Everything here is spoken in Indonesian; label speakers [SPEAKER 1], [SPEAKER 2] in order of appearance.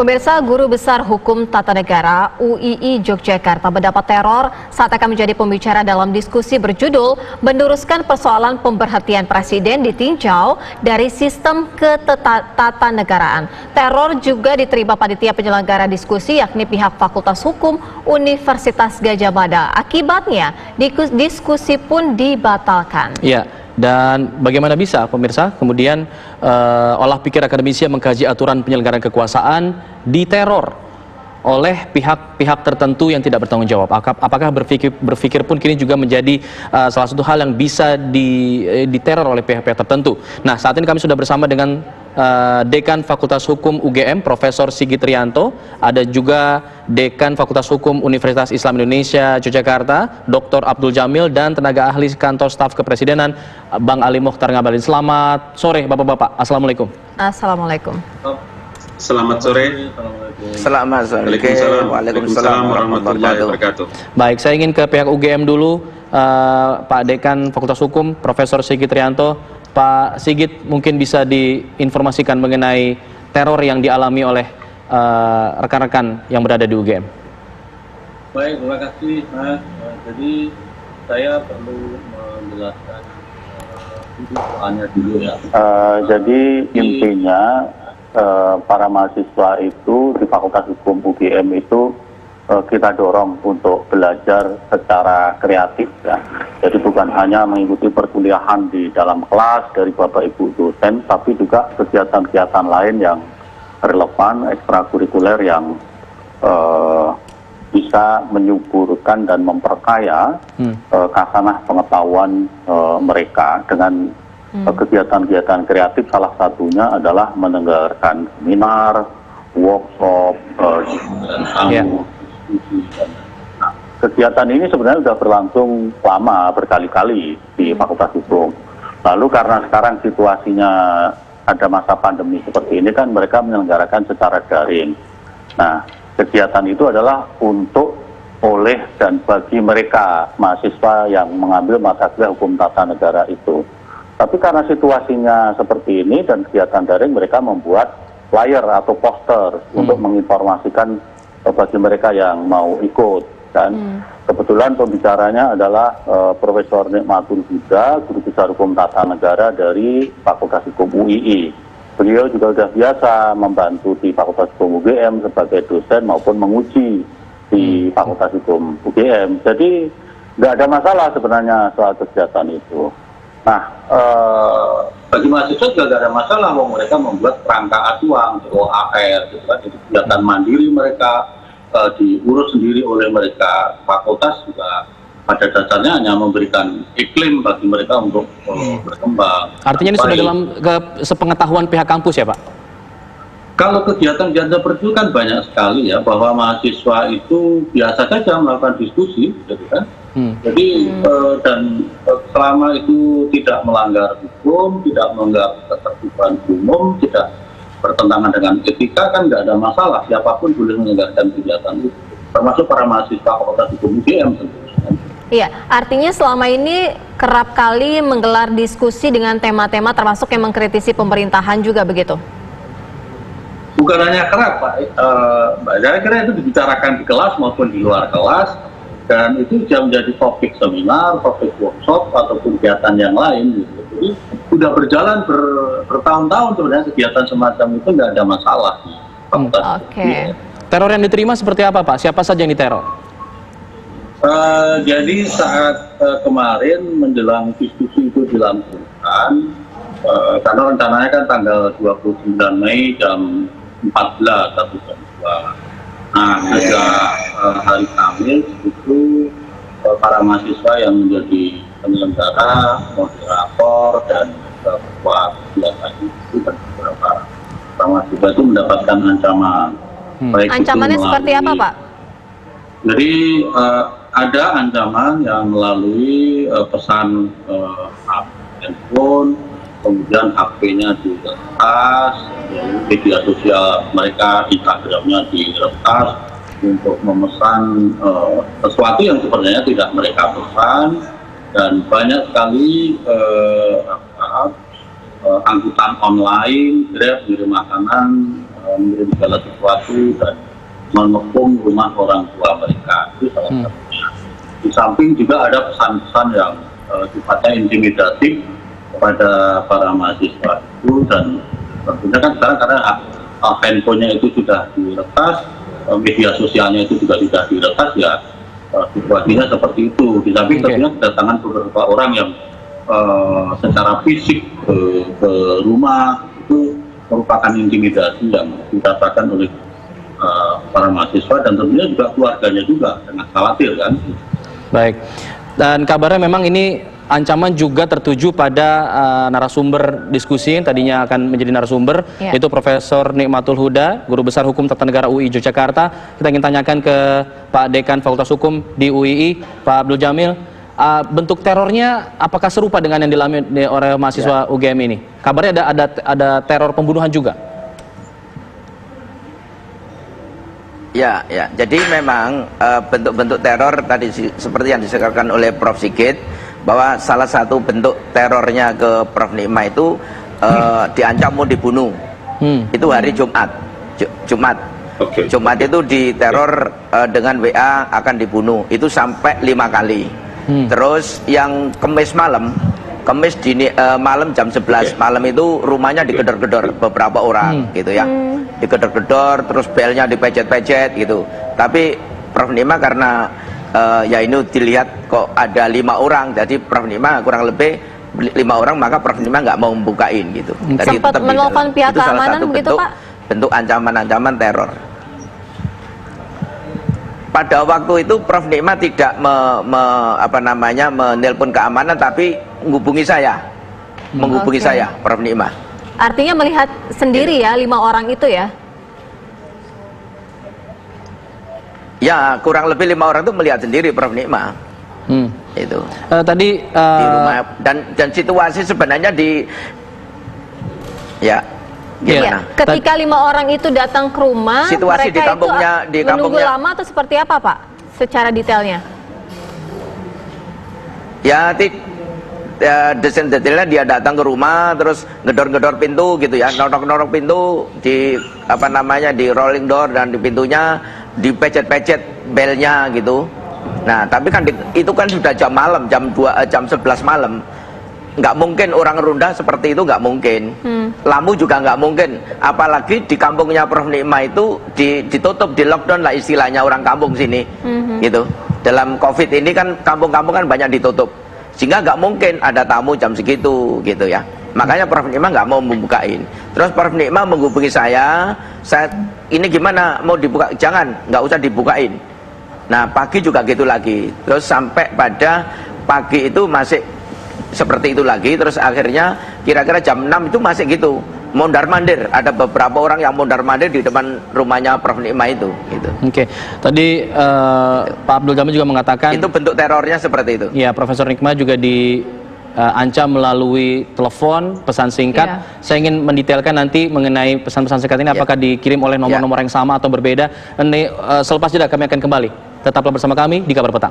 [SPEAKER 1] Pemirsa, Guru Besar Hukum Tata Negara UII Yogyakarta mendapat teror saat akan menjadi pembicara dalam diskusi berjudul "Meneruskan Persoalan Pemberhentian Presiden ditinjau dari Sistem Ketatanegaraan". Teror juga diterima panitia penyelenggara diskusi yakni pihak Fakultas Hukum Universitas Gadjah Mada. Akibatnya, diskusi pun dibatalkan.
[SPEAKER 2] Ya. Dan bagaimana bisa pemirsa kemudian olah pikir akademisi yang mengkaji aturan penyelenggaraan kekuasaan diteror oleh pihak-pihak tertentu yang tidak bertanggung jawab? Apakah berpikir pun kini juga menjadi salah satu hal yang bisa diteror oleh pihak-pihak tertentu? Nah, saat ini kami sudah bersama dengan Dekan Fakultas Hukum UGM, Profesor Sigit Rianto, ada juga Dekan Fakultas Hukum Universitas Islam Indonesia Yogyakarta, Dr. Abdul Jamil, dan tenaga ahli kantor staf kepresidenan, Bang Ali Mokhtar Ngabalin. Selamat sore Bapak-Bapak, Assalamualaikum.
[SPEAKER 1] Assalamualaikum.
[SPEAKER 3] Selamat sore.
[SPEAKER 4] Selamat sore.
[SPEAKER 3] Waalaikumsalam warahmatullahi wabarakatuh.
[SPEAKER 2] Baik, saya ingin ke pihak UGM dulu, Pak Dekan Fakultas Hukum, Profesor Sigit Rianto. Pak Sigit, mungkin bisa diinformasikan mengenai teror yang dialami oleh rekan-rekan yang berada di UGM.
[SPEAKER 5] Baik, terima kasih Mas. Jadi saya perlu menjelaskan soalnya dulu ya.
[SPEAKER 4] Jadi intinya para mahasiswa itu di Fakultas Hukum UGM itu kita dorong untuk belajar secara kreatif ya. Jadi bukan hanya mengikuti perkuliahan di dalam kelas dari Bapak Ibu dosen, tapi juga kegiatan-kegiatan lain yang relevan, ekstrakurikuler yang bisa menyuburkan dan memperkaya khasanah pengetahuan mereka dengan kegiatan-kegiatan kreatif. Salah satunya adalah mendengarkan seminar, workshop, Nah, kegiatan ini sebenarnya sudah berlangsung lama, berkali-kali di Fakultas Hukum. Lalu karena sekarang situasinya ada masa pandemi seperti ini kan mereka menyelenggarakan secara daring. Nah, kegiatan itu adalah untuk oleh dan bagi mereka mahasiswa yang mengambil mata kuliah hukum tata negara itu. Tapi karena situasinya seperti ini dan kegiatan daring, mereka membuat flyer atau poster untuk menginformasikan bagi mereka yang mau ikut. Dan kebetulan pembicaranya adalah Profesor Nikmatul Huda, Guru Besar Hukum Tata Negara dari Fakultas Hukum UII. Beliau juga sudah biasa membantu di Fakultas Hukum UGM sebagai dosen maupun menguji di Fakultas Hukum UGM. Jadi nggak ada masalah sebenarnya soal kegiatan itu. Nah,
[SPEAKER 5] bagi mahasiswa juga tidak ada masalah, mereka membuat kerangka acuan, OAR, gitu kan, itu kegiatan mandiri mereka, diurus sendiri oleh mereka. Fakultas juga pada dasarnya hanya memberikan iklim bagi mereka untuk berkembang.
[SPEAKER 2] Artinya ini sudah dalam sepengetahuan pihak kampus ya Pak?
[SPEAKER 5] Kalau kegiatan-kegiatan seperti itu kan banyak sekali ya, bahwa mahasiswa itu biasa saja melakukan diskusi, gitu kan. Jadi dan selama itu tidak melanggar hukum, tidak melanggar ketertiban umum, tidak bertentangan dengan etika, kan nggak ada masalah, siapapun boleh menyelenggarakan kegiatan itu, termasuk para mahasiswa Fakultas Hukum UGM tentunya.
[SPEAKER 1] Iya, artinya selama ini kerap kali menggelar diskusi dengan tema-tema termasuk yang mengkritisi pemerintahan juga begitu?
[SPEAKER 5] Bukan hanya kerap Pak, Mbak, saya kira itu dibicarakan di kelas maupun di luar kelas. Dan itu bisa menjadi topik seminar, topik workshop, atau kegiatan yang lain gitu. Jadi sudah berjalan bertahun-tahun sebenarnya kegiatan semacam itu, nggak ada masalah.
[SPEAKER 1] Oke.
[SPEAKER 2] Teror yang diterima seperti apa Pak? Siapa saja yang diteror?
[SPEAKER 5] Jadi saat kemarin menjelang diskusi itu dilangsungkan, karena rencananya kan tanggal 29 Mei jam 14 atau jam 2. Nah, sejak hari Kamis itu para mahasiswa yang menjadi penyelenggara, moderator, dan ketua kegiatan itu dan beberapa mahasiswa itu mendapatkan ancaman.
[SPEAKER 1] Ancamannya seperti apa Pak?
[SPEAKER 5] Jadi ada ancaman yang melalui pesan handphone, kemudian HP-nya diretas, media sosial mereka, Instagram-nya diretas untuk memesan sesuatu yang sebenarnya tidak mereka pesan, dan banyak sekali angkutan online, Grab, kirim makanan, mengirim segala sesuatu dan mengepung rumah orang tua mereka. Itu salah satunya. Di samping juga ada pesan-pesan yang sifatnya intimidatif kepada para mahasiswa itu, dan tentunya kan sekarang karena handphonenya itu sudah diretas, media sosialnya itu juga sudah diretas, ya situasinya seperti itu. Di samping tentunya kedatangan beberapa orang yang secara fisik ke rumah itu merupakan intimidasi yang dirasakan oleh para mahasiswa, dan tentunya juga keluarganya juga sangat khawatir kan. Baik,
[SPEAKER 2] dan kabarnya memang ini ancaman juga tertuju pada narasumber diskusi yang tadinya akan menjadi narasumber, yaitu Profesor Nikmatul Huda, Guru Besar Hukum Tata Negara UI Yogyakarta. Kita ingin tanyakan ke Pak Dekan Fakultas Hukum di UII, Pak Abdul Jamil, bentuk terornya apakah serupa dengan yang dialami oleh mahasiswa UGM ini? Kabarnya ada teror pembunuhan juga.
[SPEAKER 6] Ya, jadi memang bentuk-bentuk teror tadi seperti yang disampaikan oleh Prof. Sigit, bahwa salah satu bentuk terornya ke Prof. Nikma itu diancam mau dibunuh. Itu hari Jumat. Jumat itu diteror dengan WA akan dibunuh. Itu sampai 5 kali. Terus yang Kamis malam malam jam 11 malam itu rumahnya digedor-gedor beberapa orang gitu ya. Digedor-gedor, terus belnya dipecet-pecet gitu. Tapi Prof. Nikma karena ya ini dilihat kok ada 5 orang, jadi Prof. Nikma kurang lebih 5 orang, maka Prof. Nikma nggak mau membukain gitu. Jadi
[SPEAKER 1] sempat menelpon pihak keamanan begitu, Pak?
[SPEAKER 6] Bentuk ancaman-ancaman teror. Pada waktu itu Prof. Nikma tidak menelpon keamanan, tapi menghubungi saya, saya, Prof. Nikma.
[SPEAKER 1] Artinya melihat sendiri ya 5 orang itu ya?
[SPEAKER 6] Ya, kurang lebih 5 orang itu melihat sendiri Prof. Nikma. Itu.
[SPEAKER 2] Tadi
[SPEAKER 6] di rumah, dan situasi sebenarnya gimana?
[SPEAKER 1] Ketika 5 orang itu datang ke rumah,
[SPEAKER 6] situasi
[SPEAKER 1] mereka
[SPEAKER 6] di kampungnya
[SPEAKER 1] menunggu lama atau seperti apa, Pak? Secara detailnya?
[SPEAKER 6] Ya, detailnya dia datang ke rumah, terus ngedor-ngedor pintu gitu ya, norok-norok pintu, di di rolling door, dan di pintunya dipecet-pecet belnya gitu. Nah, tapi kan itu kan sudah jam malam, jam 11 malam. Nggak mungkin orang Runda seperti itu, nggak mungkin. Lamu juga nggak mungkin. Apalagi di kampungnya Prof. Nikma itu ditutup, di lockdown lah istilahnya orang kampung sini. Gitu. Dalam COVID ini kan kampung-kampung kan banyak ditutup. Sehingga nggak mungkin ada tamu jam segitu gitu ya. Makanya Prof. Nikma nggak mau membukain. Terus Prof. Nikma menghubungi saya ini gimana, mau dibuka? Jangan, nggak usah dibukain. Nah, pagi juga gitu lagi. Terus sampai pada pagi itu masih seperti itu lagi. Terus akhirnya kira-kira jam 6 itu masih gitu, mondar-mandir. Ada beberapa orang yang mondar-mandir di depan rumahnya Prof. Nikma itu gitu.
[SPEAKER 2] Oke. Tadi Pak Abdul Jamil juga mengatakan
[SPEAKER 6] itu bentuk terornya seperti itu.
[SPEAKER 2] Ya, Profesor Nikma juga diancam melalui telepon, pesan singkat. Saya ingin mendetailkan nanti mengenai pesan-pesan singkat ini apakah dikirim oleh nomor-nomor yang sama atau berbeda. Nanti selepas jeda kami akan kembali. Tetaplah bersama kami di Kabar Petang.